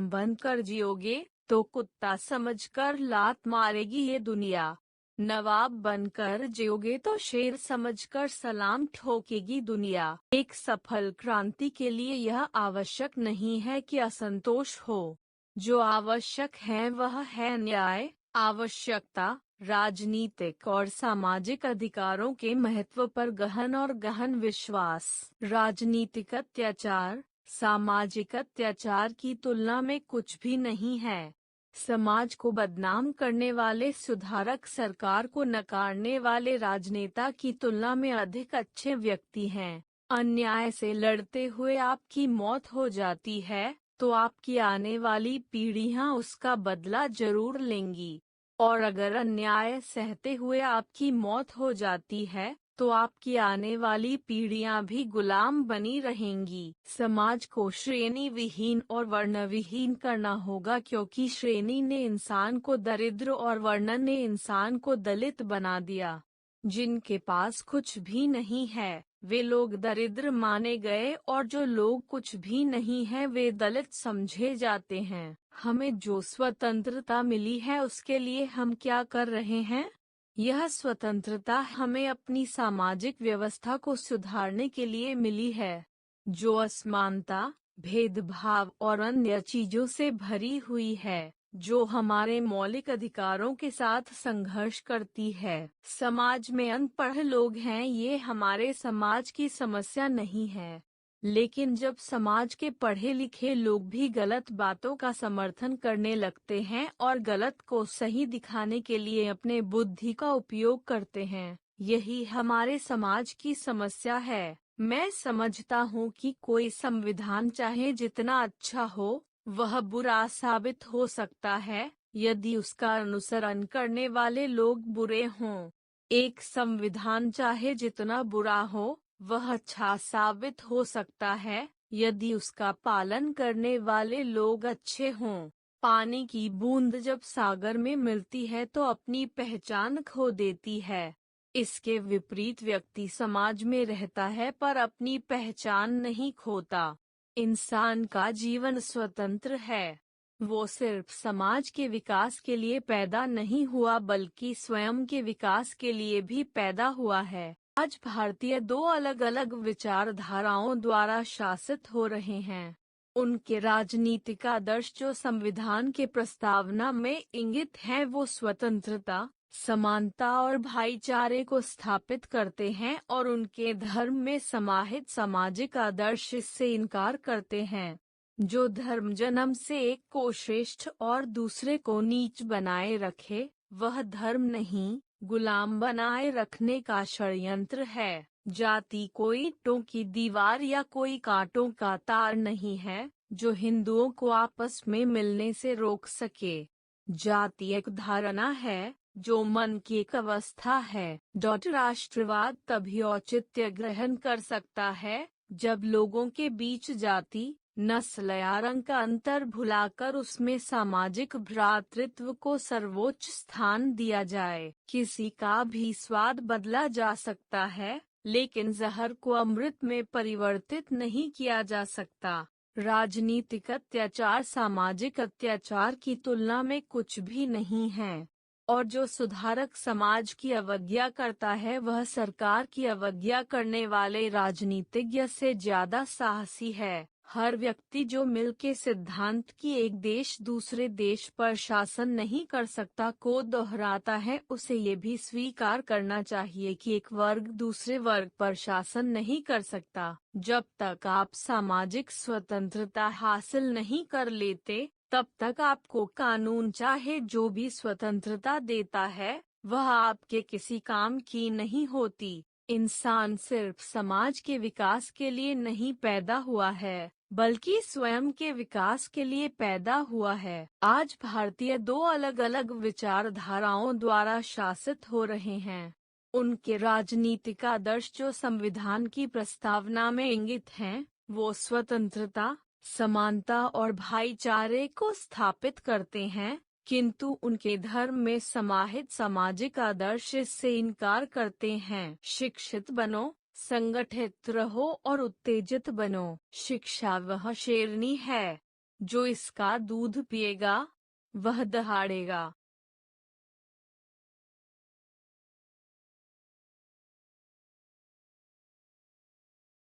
गुलाम बनकर जियोगे तो कुत्ता समझकर लात मारेगी ये दुनिया। नवाब बनकर जियोगे तो शेर समझकर सलाम ठोकेगी दुनिया। एक सफल क्रांति के लिए यह आवश्यक नहीं है कि असंतोष हो, जो आवश्यक है वह है न्याय। आवश्यकता राजनीतिक और सामाजिक अधिकारों के महत्व पर गहन विश्वास। राजनीतिक अत्याचार सामाजिक अत्याचार की तुलना में कुछ भी नहीं है। समाज को बदनाम करने वाले सुधारक सरकार को नकारने वाले राजनेता की तुलना में अधिक अच्छे व्यक्ति हैं। अन्याय से लड़ते हुए आपकी मौत हो जाती है तो आपकी आने वाली पीढ़ियां उसका बदला जरूर लेंगी, और अगर अन्याय सहते हुए आपकी मौत हो जाती है तो आपकी आने वाली पीढ़ियां भी गुलाम बनी रहेंगी। समाज को श्रेणी विहीन और वर्ण विहीन करना होगा, क्योंकि श्रेणी ने इंसान को दरिद्र और वर्ण ने इंसान को दलित बना दिया। जिनके पास कुछ भी नहीं है वे लोग दरिद्र माने गए, और जो लोग कुछ भी नहीं है वे दलित समझे जाते हैं। हमें जो स्वतंत्रता मिली है उसके लिए हम क्या कर रहे हैं? यह स्वतंत्रता हमें अपनी सामाजिक व्यवस्था को सुधारने के लिए मिली है, जो असमानता, भेदभाव और अन्य चीजों से भरी हुई है, जो हमारे मौलिक अधिकारों के साथ संघर्ष करती है। समाज में अनपढ़ लोग हैं, ये हमारे समाज की समस्या नहीं है, लेकिन जब समाज के पढ़े लिखे लोग भी गलत बातों का समर्थन करने लगते हैं और गलत को सही दिखाने के लिए अपने बुद्धि का उपयोग करते हैं, यही हमारे समाज की समस्या है। मैं समझता हूँ कि कोई संविधान चाहे जितना अच्छा हो, वह बुरा साबित हो सकता है यदि उसका अनुसरण करने वाले लोग बुरे हों। एक संविधान चाहे जितना बुरा हो, वह अच्छा साबित हो सकता है यदि उसका पालन करने वाले लोग अच्छे हों। पानी की बूंद जब सागर में मिलती है तो अपनी पहचान खो देती है। इसके विपरीत व्यक्ति समाज में रहता है पर अपनी पहचान नहीं खोता। इंसान का जीवन स्वतंत्र है। वो सिर्फ समाज के विकास के लिए पैदा नहीं हुआ बल्कि स्वयं के विकास के लिए भी पैदा हुआ है। आज भारतीय दो अलग अलग विचारधाराओं द्वारा शासित हो रहे हैं। उनके राजनीतिक आदर्श जो संविधान के प्रस्तावना में इंगित है वो स्वतंत्रता, समानता और भाईचारे को स्थापित करते हैं, और उनके धर्म में समाहित सामाजिक आदर्श इससे इनकार करते हैं। जो धर्म जन्म से एक को श्रेष्ठ और दूसरे को नीच बनाए रखे, वह धर्म नहीं, गुलाम बनाए रखने का षड्यंत्र है। जाति कोई ईंटों की दीवार या कोई कांटों का तार नहीं है जो हिंदुओं को आपस में मिलने से रोक सके। जाति एक धारणा है जो मन की एक अवस्था है। राष्ट्रवाद तभी औचित्य ग्रहण कर सकता है जब लोगों के बीच जाति, नस्ल या रंग का अंतर भुलाकर उसमें सामाजिक भ्रातृत्व को सर्वोच्च स्थान दिया जाए। किसी का भी स्वाद बदला जा सकता है, लेकिन जहर को अमृत में परिवर्तित नहीं किया जा सकता। राजनीतिक अत्याचार सामाजिक अत्याचार की तुलना में कुछ भी नहीं है, और जो सुधारक समाज की अवज्ञा करता है वह सरकार की अवज्ञा करने वाले राजनीतिज्ञ से ज्यादा साहसी है। हर व्यक्ति जो मिलके सिद्धांत की एक देश दूसरे देश पर शासन नहीं कर सकता को दोहराता है, उसे ये भी स्वीकार करना चाहिए कि एक वर्ग दूसरे वर्ग पर शासन नहीं कर सकता। जब तक आप सामाजिक स्वतंत्रता हासिल नहीं कर लेते, तब तक आपको कानून चाहे जो भी स्वतंत्रता देता है वह आपके किसी काम की नहीं होती। इंसान सिर्फ समाज के विकास के लिए नहीं पैदा हुआ है, बल्कि स्वयं के विकास के लिए पैदा हुआ है। आज भारतीय दो अलग अलग विचारधाराओं द्वारा शासित हो रहे हैं। उनके राजनीतिक आदर्श जो संविधान की प्रस्तावना में इंगित हैं, वो स्वतंत्रता, समानता और भाईचारे को स्थापित करते हैं, किंतु उनके धर्म में समाहित सामाजिक आदर्श इससे इनकार करते हैं। शिक्षित बनो, संगठित रहो और उत्तेजित बनो। शिक्षा वह शेरनी है जो इसका दूध पिएगा वह दहाड़ेगा।